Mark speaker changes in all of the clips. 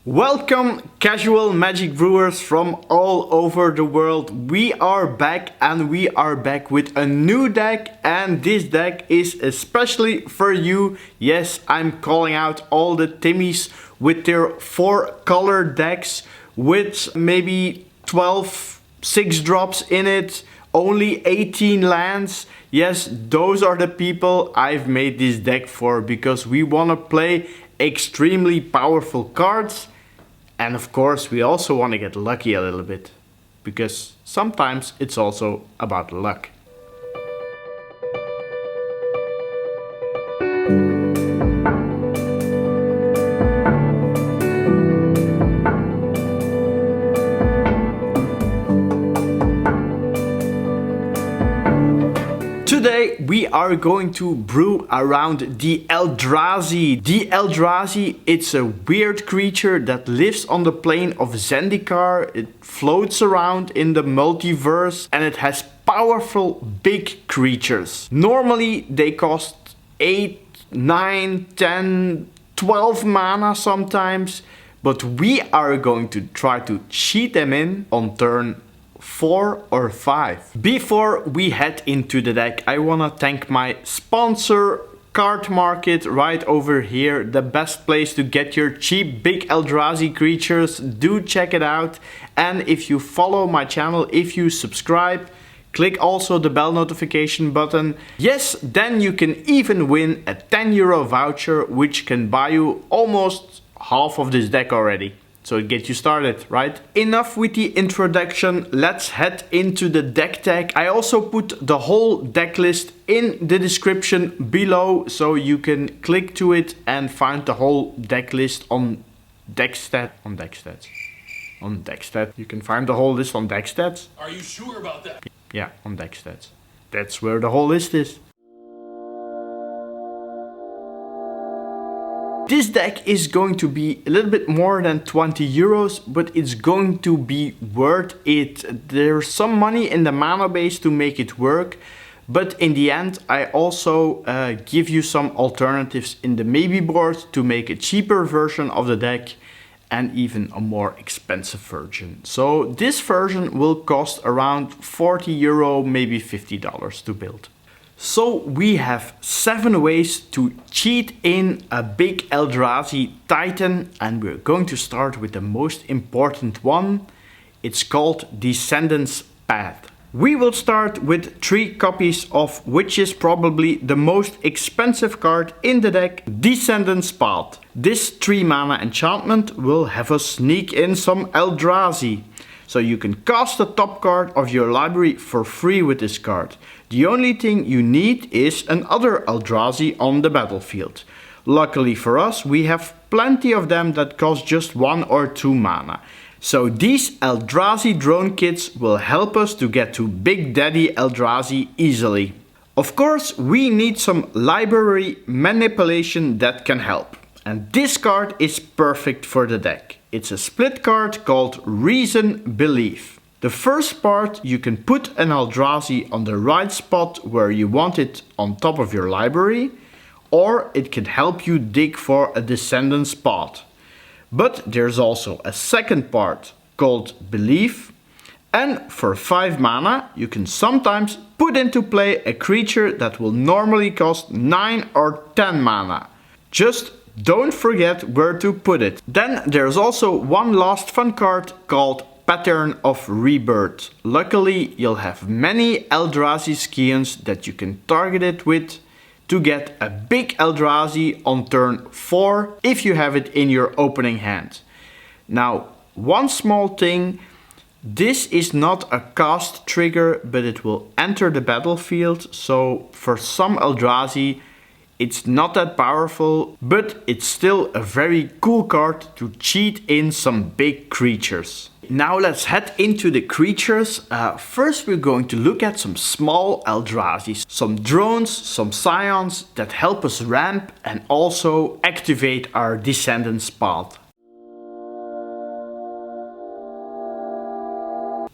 Speaker 1: Welcome, casual Magic brewers from all over the world. We are back with a new deck, and this deck is especially for you. Yes, I'm calling out all the Timmys with their 4-color decks with maybe 12 6-drops in it, only 18 lands. Yes, those are the people I've made this deck for, because we want to play extremely powerful cards. And of course, we also want to get lucky a little bit, because sometimes it's also about luck. Today we are going to brew around the Eldrazi. The Eldrazi, it's a weird creature that lives on the plane of Zendikar. It floats around in the multiverse and it has powerful big creatures. Normally they cost 8, 9, 10, 12 mana sometimes, but we are going to try to cheat them in on turn 4 or 5. Before we head into the deck, I want to thank my sponsor, Card Market, right over here. The best place to get your cheap big Eldrazi creatures. Do check it out. And if you follow my channel, if you subscribe, click also the bell notification button. Yes, then you can even win a €10 voucher, which can buy you almost half of this deck already. So get you started, right? Enough with the introduction, let's head into the deck tech. I also put the whole deck list in the description below, so you can click to it and find the whole deck list on Deckstat. You can find the whole list on Deckstats.
Speaker 2: Are you sure about that?
Speaker 1: Yeah, on Deckstats. That's where the whole list is. This deck is going to be a little bit more than €20, but it's going to be worth it. There's some money in the mana base to make it work, but in the end I also give you some alternatives in the maybe board to make a cheaper version of the deck and even a more expensive version. So this version will cost around €40, maybe $50 to build. So we have 7 ways to cheat in a big Eldrazi Titan, and we're going to start with the most important one. It's called Descendents Path. We will start with 3 copies of which is probably the most expensive card in the deck, Descendents Path. This 3 mana enchantment will have us sneak in some Eldrazi. So you can cast the top card of your library for free with this card. The only thing you need is another Eldrazi on the battlefield. Luckily for us, we have plenty of them that cost just 1 or 2 mana. So these Eldrazi drone kits will help us to get to Big Daddy Eldrazi easily. Of course, we need some library manipulation that can help. And this card is perfect for the deck. It's a split card called Reason Belief. The first part, you can put an Eldrazi on the right spot where you want it on top of your library, or it can help you dig for a Descendants Path. But there's also a second part called Belief, and for 5 mana you can sometimes put into play a creature that will normally cost 9 or 10 mana. Just don't forget where to put it. Then there's also one last fun card called Pattern of Rebirth. Luckily, you'll have many Eldrazi scions that you can target it with to get a big Eldrazi on turn 4 if you have it in your opening hand. Now, one small thing, this is not a cast trigger, but it will enter the battlefield, so for some Eldrazi it's not that powerful, but it's still a very cool card to cheat in some big creatures. Now let's head into the creatures. First we're going to look at some small Eldrazi, some drones, some scions that help us ramp and also activate our Descendants Path.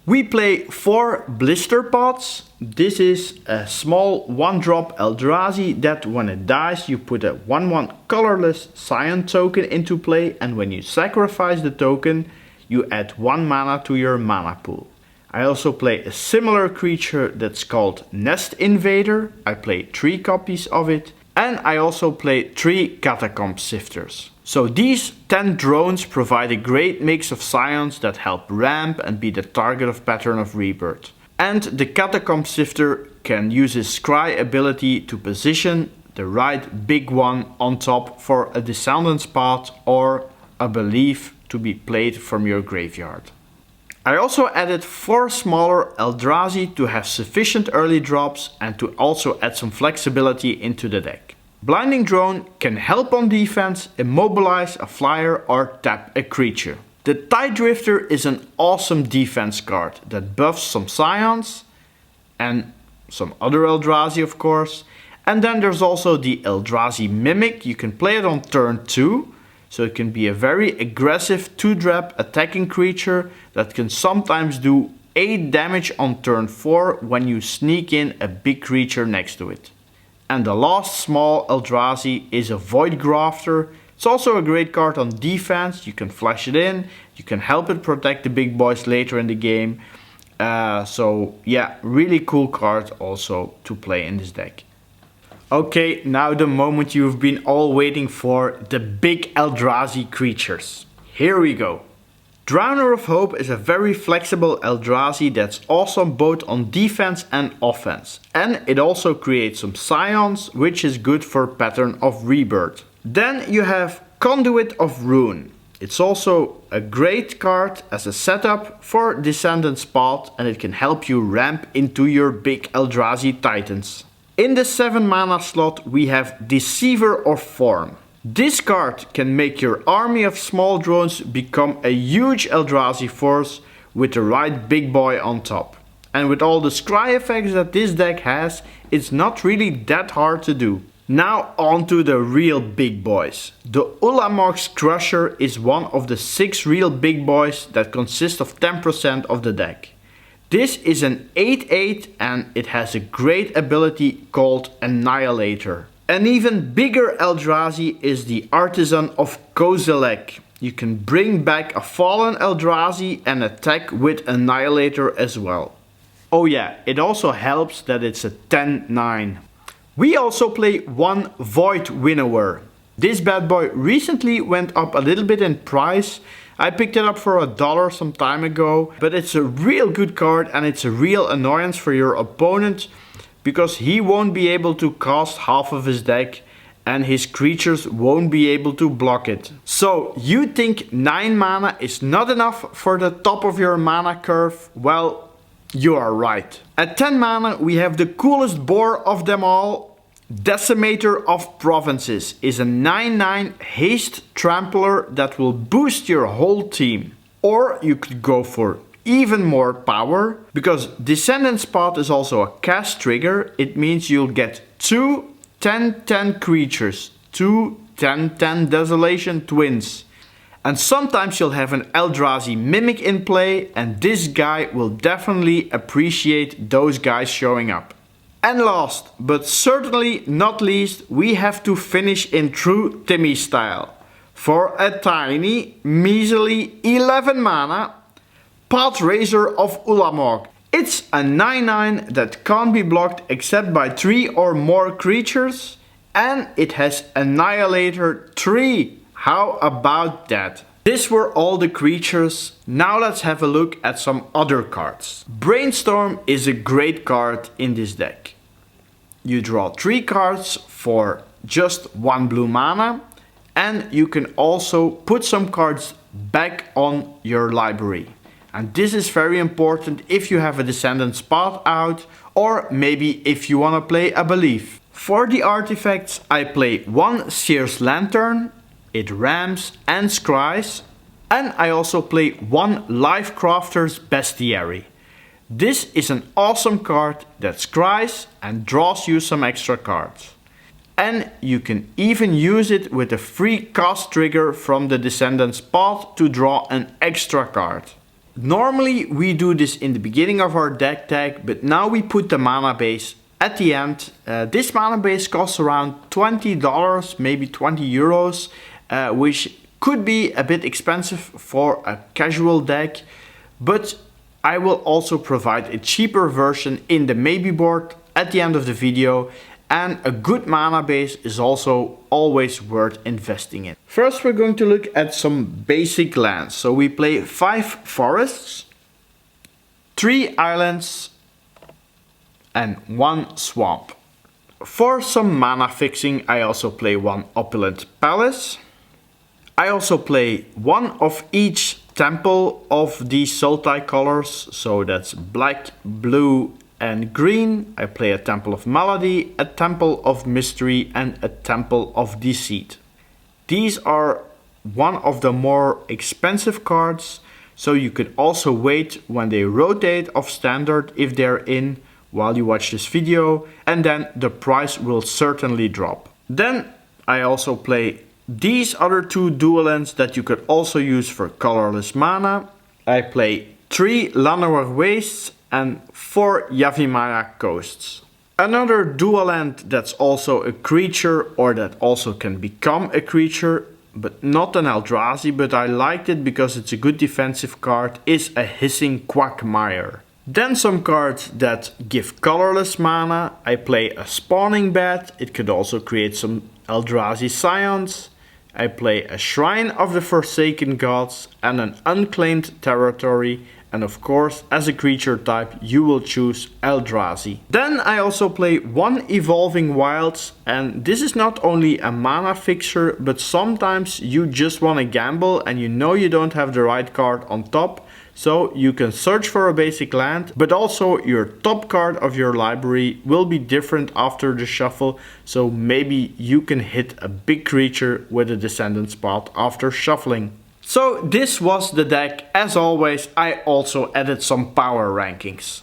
Speaker 1: We play 4 blister pots. This is a small 1-drop Eldrazi that when it dies you put a 1/1 colorless Scion token into play, and when you sacrifice the token you add 1 mana to your mana pool. I also play a similar creature that's called Nest Invader. I play 3 copies of it, and I also play 3 Catacomb Sifters. So these 10 drones provide a great mix of scions that help ramp and be the target of Pattern of Rebirth. And the Catacomb Sifter can use his Scry ability to position the right big one on top for a Descendents path or a Belief to be played from your graveyard. I also added 4 smaller Eldrazi to have sufficient early drops and to also add some flexibility into the deck. Blinding Drone can help on defense, immobilize a flyer or tap a creature. The Tide Drifter is an awesome defense card that buffs some Scions and some other Eldrazi of course. And then there's also the Eldrazi Mimic. You can play it on turn 2. So it can be a very aggressive 2-drop attacking creature that can sometimes do 8 damage on turn 4 when you sneak in a big creature next to it. And the last small Eldrazi is a Void Grafter. It's also a great card on defense. You can flash it in, you can help it protect the big boys later in the game. So yeah, really cool card also to play in this deck. Okay, now the moment you've been all waiting for, the big Eldrazi creatures. Here we go. Drowner of Hope is a very flexible Eldrazi that's awesome both on defense and offense. And it also creates some Scions, which is good for Pattern of Rebirth. Then you have Conduit of Ruin. It's also a great card as a setup for Descendents path, and it can help you ramp into your big Eldrazi Titans. In the 7 mana slot we have Deceiver of Form. This card can make your army of small drones become a huge Eldrazi force with the right big boy on top. And with all the scry effects that this deck has, it's not really that hard to do. Now on to the real big boys. The Ulamog's Crusher is one of the 6 real big boys that consist of 10% of the deck. This is an 8/8 and it has a great ability called Annihilator. An even bigger Eldrazi is the Artisan of Kozilek. You can bring back a fallen Eldrazi and attack with Annihilator as well. Oh yeah, it also helps that it's a 10/9. We also play 1 Void Winnower. This bad boy recently went up a little bit in price. I picked it up for $1 some time ago, but it's a real good card and it's a real annoyance for your opponent because he won't be able to cast half of his deck and his creatures won't be able to block it. So you think 9 mana is not enough for the top of your mana curve? Well, you are right. At 10 mana we have the coolest boar of them all. Decimator of Provinces is a 9/9 haste trampler that will boost your whole team. Or you could go for even more power, because Descendants path is also a cast trigger. It means you'll get 2 10/10 creatures, 2 10/10 Desolation Twins. And sometimes you'll have an Eldrazi Mimic in play, and this guy will definitely appreciate those guys showing up. And last, but certainly not least, we have to finish in true Timmy style. For a tiny, measly 11 mana, Pathrazer of Ulamog. It's a 9/9 that can't be blocked except by 3 or more creatures, and it has Annihilator 3. How about that? These were all the creatures. Now let's have a look at some other cards. Brainstorm is a great card in this deck. You draw 3 cards for just 1 blue mana, and you can also put some cards back on your library. And this is very important if you have a Descendants path out, or maybe if you want to play a Belief. For the artifacts I play 1 Seer's Lantern, it ramps and scries, and I also play 1 Lifecrafter's Bestiary. This is an awesome card that scries and draws you some extra cards. And you can even use it with a free cast trigger from the Descendants path to draw an extra card. Normally we do this in the beginning of our deck tag, but now we put the mana base at the end. This mana base costs around $20, maybe 20 euros, which could be a bit expensive for a casual deck, but I will also provide a cheaper version in the maybe board at the end of the video, and a good mana base is also always worth investing in. First we're going to look at some basic lands. So we play 5 forests, 3 islands and 1 swamp. For some mana fixing I also play 1 opulent palace. I also play 1 of each temple of the Sultai colors, so that's black, blue and green. I play a Temple of Melody, a Temple of Mystery and a Temple of Deceit. These are one of the more expensive cards, so you could also wait when they rotate off standard if they're in while you watch this video, and then the price will certainly drop. Then I also play these other 2 dual lands that you could also use for colorless mana. I play 3 Llanowar Wastes and 4 Yavimaya Coasts. Another dual land that's also a creature, or that also can become a creature, but not an Eldrazi, but I liked it because it's a good defensive card, is a Hissing Quagmire. Then some cards that give colorless mana. I play a Spawning Bat, it could also create some Eldrazi Scions. I play a Shrine of the Forsaken Gods and an Unclaimed Territory, and of course as a creature type you will choose Eldrazi. Then I also play 1 Evolving Wilds, and this is not only a mana fixer, but sometimes you just want to gamble and you know you don't have the right card on top, so you can search for a basic land, but also your top card of your library will be different after the shuffle, so maybe you can hit a big creature with a Descendants spot after shuffling. So this was the deck. As always, I also added some power rankings.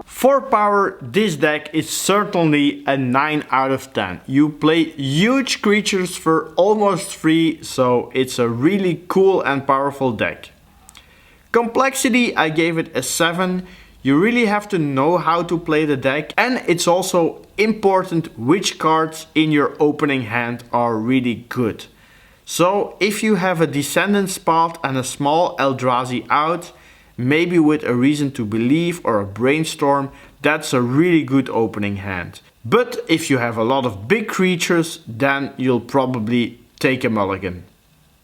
Speaker 1: For power, this deck is certainly a 9 out of 10. You play huge creatures for almost free, so it's a really cool and powerful deck. Complexity, I gave it a 7. You really have to know how to play the deck, and it's also important which cards in your opening hand are really good. So if you have a Descendants spot and a small Eldrazi out, maybe with a Reason to Believe or a Brainstorm, that's a really good opening hand. But if you have a lot of big creatures, then you'll probably take a mulligan.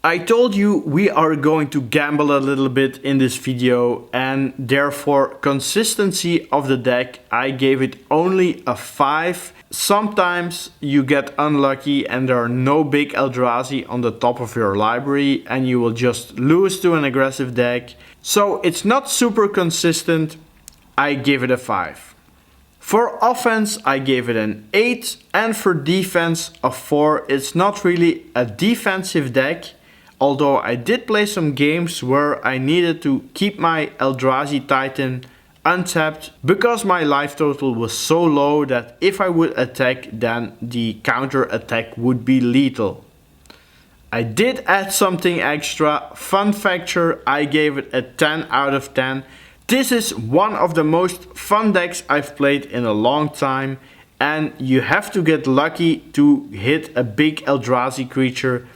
Speaker 1: I told you we are going to gamble a little bit in this video, and therefore consistency of the deck, I gave it only a 5. Sometimes you get unlucky and there are no big Eldrazi on the top of your library and you will just lose to an aggressive deck. So it's not super consistent. I give it a 5. For offense I gave it an 8, and for defense a 4. It's not really a defensive deck, although I did play some games where I needed to keep my Eldrazi Titan untapped because my life total was so low that if I would attack, then the counter attack would be lethal. I did add something extra. Fun factor, I gave it a 10 out of 10. This is one of the most fun decks I've played in a long time, and you have to get lucky to hit a big Eldrazi creature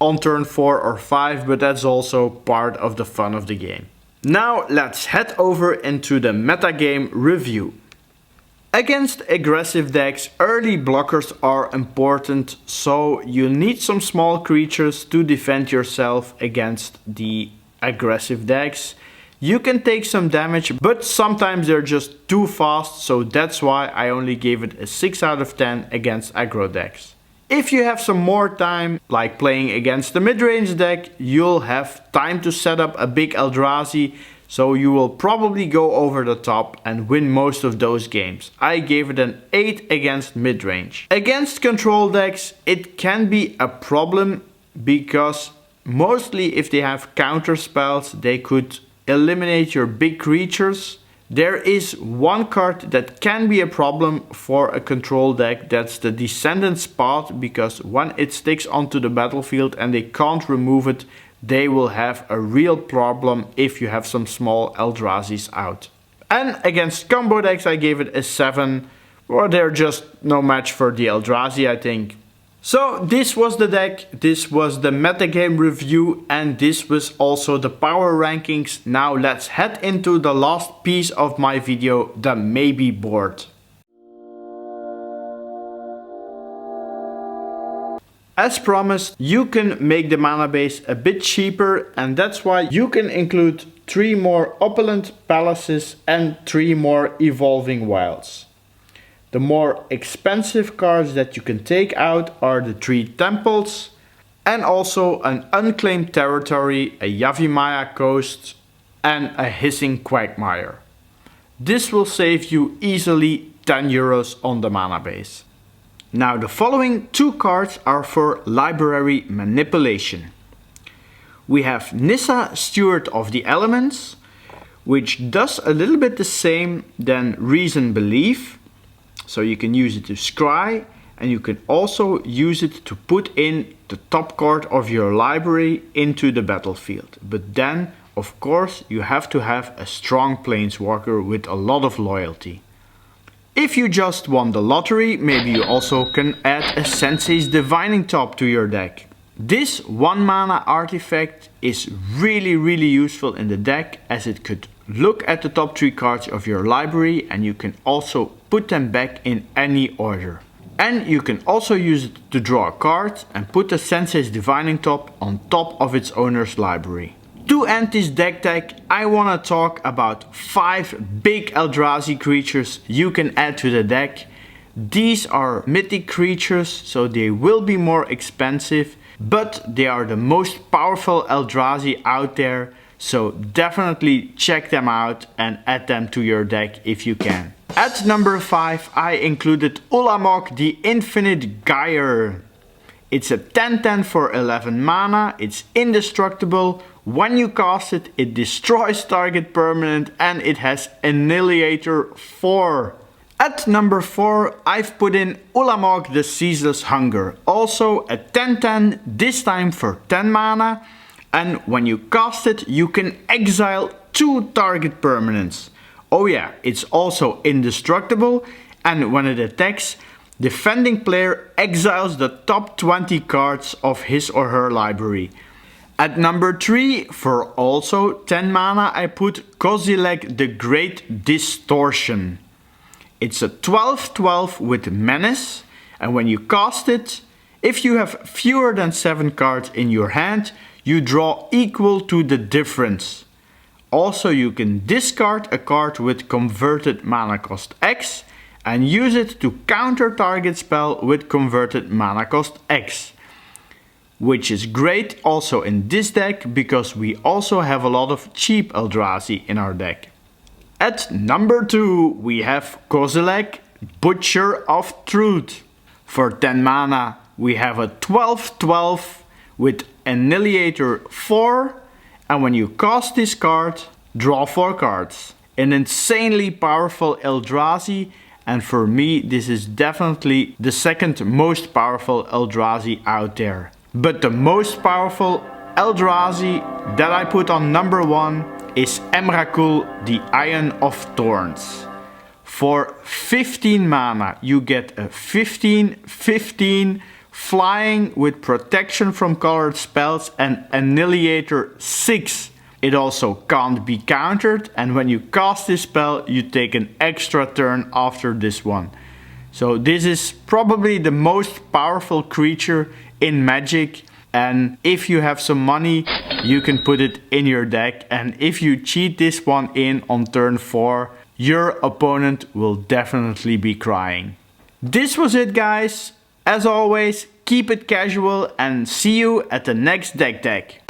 Speaker 1: on turn 4 or 5, but that's also part of the fun of the game. Now let's head over into the metagame review. Against aggressive decks, early blockers are important, so you need some small creatures to defend yourself against the aggressive decks. You can take some damage, but sometimes they're just too fast, so that's why I only gave it a 6 out of 10 against aggro decks. If you have some more time, like playing against the mid-range deck, you'll have time to set up a big Eldrazi, so you will probably go over the top and win most of those games. I gave it an 8 against mid-range. Against control decks, it can be a problem because mostly if they have counter spells, they could eliminate your big creatures. There is one card that can be a problem for a control deck, that's the Descendents spot, because when it sticks onto the battlefield and they can't remove it, they will have a real problem if you have some small Eldrazi's out. And against combo decks I gave it a 7, or they're just no match for the Eldrazi, I think. So this was the deck, this was the metagame review, and this was also the power rankings. Now let's head into the last piece of my video, the maybe board. As promised, you can make the mana base a bit cheaper, and that's why you can include 3 more opulent palaces and 3 more evolving wilds. The more expensive cards that you can take out are the 3 temples and also an unclaimed territory, a Yavimaya coast and a hissing quagmire. This will save you easily 10 euros on the mana base. Now the following 2 cards are for library manipulation. We have Nissa, Steward of the Elements, which does a little bit the same than Reason Belief. So you can use it to scry, and you can also use it to put in the top card of your library into the battlefield. But then, of course, you have to have a strong planeswalker with a lot of loyalty. If you just won the lottery, maybe you also can add a Sensei's Divining Top to your deck. This 1 mana artifact is really useful in the deck, as it could look at the top 3 cards of your library and you can also put them back in any order. And you can also use it to draw a card and put the Sensei's Divining Top on top of its owner's library. To end this deck tech, I want to talk about 5 big Eldrazi creatures you can add to the deck. These are mythic creatures, so they will be more expensive, but they are the most powerful Eldrazi out there, so definitely check them out and add them to your deck if you can. At number 5 I included Ulamog, the Infinite Gyre. It's a 10/10 for 11 mana, it's indestructible. When you cast it, it destroys target permanent and it has Annihilator 4. At number 4 I've put in Ulamog, the Ceaseless Hunger. Also a 10/10, this time for 10 mana. And when you cast it, you can exile 2 target permanents. Oh yeah, it's also indestructible, and when it attacks, defending player exiles the top 20 cards of his or her library. At number 3, for also 10 mana, I put Kozilek, the Great Distortion. It's a 12/12 with Menace, and when you cast it, if you have fewer than 7 cards in your hand, you draw equal to the difference. Also, you can discard a card with converted mana cost X and use it to counter target spell with converted mana cost X. Which is great also in this deck, because we also have a lot of cheap Eldrazi in our deck. At number 2 we have Kozilek, Butcher of Truth. For 10 mana we have a 12/12 with Annihilator 4, and when you cast this card, draw 4 cards. An insanely powerful Eldrazi, and for me this is definitely the second most powerful Eldrazi out there. But the most powerful Eldrazi that I put on number 1 is Emrakul, the Iron of Thorns. For 15 mana you get a 15/15 flying with protection from colored spells and Annihilator 6. It also can't be countered, and when you cast this spell you take an extra turn after this one. So this is probably the most powerful creature in Magic, and if you have some money you can put it in your deck, and if you cheat this one in on turn 4, your opponent will definitely be crying. This was it, guys. As always, keep it casual and see you at the next deck tech.